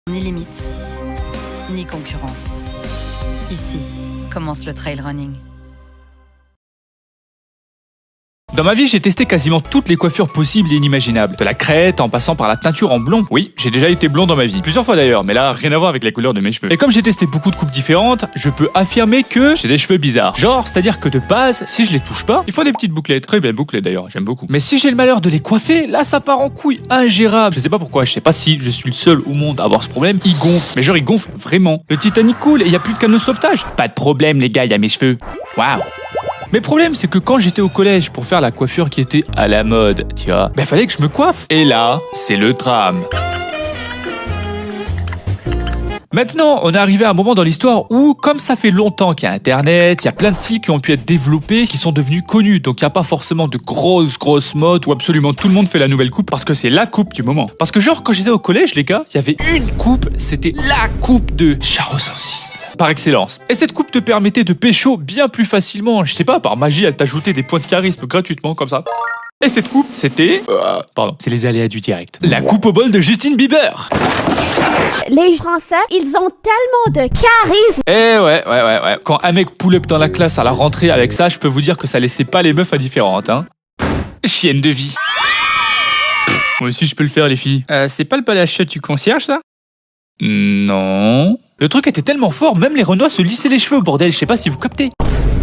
Ni limite, ni concurrence. Ici commence le trail running. Dans ma vie, j'ai testé quasiment toutes les coiffures possibles et inimaginables. De la crête en passant par la teinture en blond. Oui, j'ai déjà été blond dans ma vie. Plusieurs fois d'ailleurs, mais là, rien à voir avec la couleur de mes cheveux. Et comme j'ai testé beaucoup de coupes différentes, je peux affirmer que j'ai des cheveux bizarres. Genre, c'est-à-dire que de base, si je les touche pas, il faut des petites bouclettes. Très bien bouclées d'ailleurs, j'aime beaucoup. Mais si j'ai le malheur de les coiffer, là, ça part en couille ingérable. Je sais pas pourquoi, je sais pas si je suis le seul au monde à avoir ce problème. Il gonfle. Mais genre, il gonfle vraiment. Le Titanic coule et il y a plus de canot de sauvetage. Pas de problème, les gars, il y a mes cheveux. Waouh. Mais le problème, c'est que quand j'étais au collège pour faire la coiffure qui était à la mode, tu vois, fallait que je me coiffe. Et là, c'est le drame. Maintenant, on est arrivé à un moment dans l'histoire où, comme ça fait longtemps qu'il y a Internet, il y a plein de styles qui ont pu être développés, qui sont devenus connus. Donc il n'y a pas forcément de grosses modes où absolument tout le monde fait la nouvelle coupe parce que c'est la coupe du moment. Parce que genre, quand j'étais au collège, les gars, il y avait une coupe, c'était la coupe de Charo Sensible. Par excellence. Et cette coupe te permettait de pécho bien plus facilement. Je sais pas, par magie, elle t'ajoutait des points de charisme gratuitement, comme ça. Et cette coupe, c'était... Pardon, c'est les aléas du direct. La coupe au bol de Justin Bieber. Les Français, ils ont tellement de charisme. Eh ouais. Quand un mec pull-up dans la classe à la rentrée avec ça, je peux vous dire que ça laissait pas les meufs indifférentes, hein. Chienne de vie. Moi aussi, je peux le faire, les filles. C'est pas le palachot du concierge, ça? Non... Le truc était tellement fort, même les Renois se lissaient les cheveux, bordel, je sais pas si vous captez.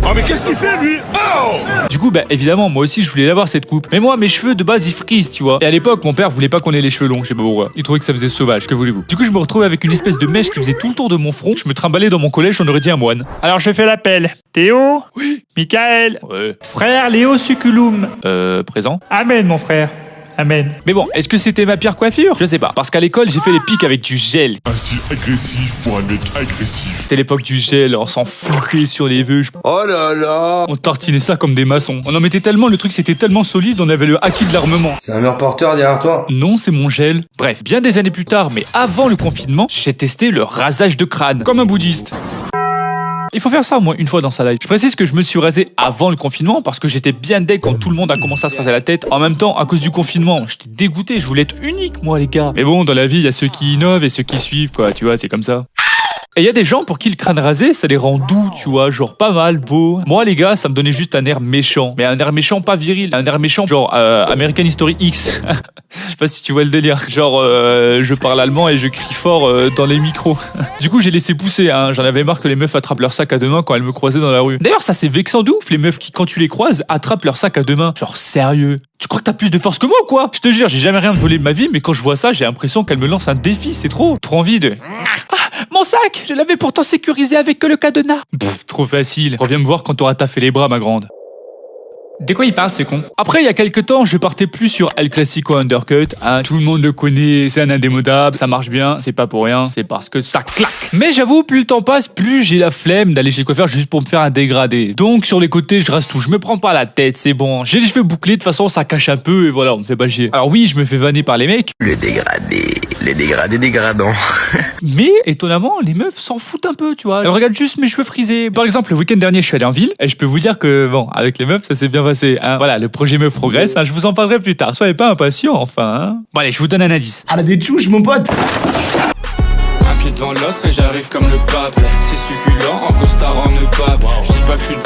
Oh mais qu'est-ce qu'il fait lui? Oh! Du coup, évidemment, moi aussi je voulais l'avoir cette coupe. Mais moi, mes cheveux de base ils frisent, tu vois. Et à l'époque, mon père voulait pas qu'on ait les cheveux longs, je sais pas pourquoi. Il trouvait que ça faisait sauvage, que voulez-vous. Du coup, je me retrouvais avec une espèce de mèche qui faisait tout le tour de mon front. Je me trimballais dans mon collège, on aurait dit un moine. Alors je fais l'appel. Théo? Oui. Michael? Ouais. Frère Léo Suculum. Présent. Amen mon frère. Amen. Mais bon, est-ce que c'était ma pire coiffure? Je sais pas. Parce qu'à l'école, j'ai fait les pics avec du gel. Un style agressif pour un mec agressif. C'était l'époque du gel, on s'en foutait sur les vœux. Oh là là! On tartinait ça comme des maçons. On en mettait tellement, le truc c'était tellement solide, on avait le acquis de l'armement. C'est un mur porteur derrière toi? Non, c'est mon gel. Bref, bien des années plus tard, mais avant le confinement, j'ai testé le rasage de crâne, comme un bouddhiste. Il faut faire ça au moins une fois dans sa life. Je précise que je me suis rasé avant le confinement parce que j'étais bien deg quand tout le monde a commencé à se raser la tête. En même temps, à cause du confinement, j'étais dégoûté, je voulais être unique moi les gars. Mais bon, dans la vie, il y a ceux qui innovent et ceux qui suivent quoi, tu vois, c'est comme ça. Et il y a des gens pour qui le crâne rasé, ça les rend doux, tu vois, genre pas mal, beau. Moi, les gars, ça me donnait juste un air méchant. Mais un air méchant pas viril, un air méchant genre American History X. Je sais pas si tu vois le délire. Genre, je parle allemand et je crie fort dans les micros. Du coup, j'ai laissé pousser, hein. J'en avais marre que les meufs attrapent leur sac à deux mains quand elles me croisaient dans la rue. D'ailleurs, ça c'est vexant de ouf, les meufs qui, quand tu les croises, attrapent leur sac à deux mains. Genre, sérieux? Tu crois que t'as plus de force que moi ou quoi? Je te jure, j'ai jamais rien volé de ma vie, mais quand je vois ça, j'ai l'impression qu'elle me lance un défi, c'est trop envie de... Mon sac! Je l'avais pourtant sécurisé avec que le cadenas. Pff, trop facile. Reviens me voir quand t'auras taffé les bras, ma grande. De quoi il parle, ce con? Après, il y a quelques temps, je partais plus sur El Clasico Undercut. Hein, tout le monde le connaît, c'est un indémodable, ça marche bien, c'est pas pour rien, c'est parce que ça claque. Mais j'avoue, plus le temps passe, plus j'ai la flemme d'aller chez le coiffeur juste pour me faire un dégradé. Donc, sur les côtés, je rase tout, je me prends pas la tête, c'est bon. J'ai les cheveux bouclés, de toute façon, ça cache un peu, et voilà, on me fait bâcher. Alors oui, je me fais vanner par les mecs. Le dégradé dégradant. Mais, étonnamment, les meufs s'en foutent un peu, tu vois. Elles regardent juste mes cheveux frisés. Par exemple, le week-end dernier, je suis allé en ville, et je peux vous dire que, bon, avec les meufs, ça s'est bien passé, hein. Voilà, le projet meuf progresse, hein, je vous en parlerai plus tard. Soyez pas impatients, enfin, hein. Bon allez, je vous donne un indice. Ah, des tchouches, mon pote. Un pied devant l'autre et j'arrive comme le pape. C'est succulent, en costard en ne pas. Je dis pas que je suis devant.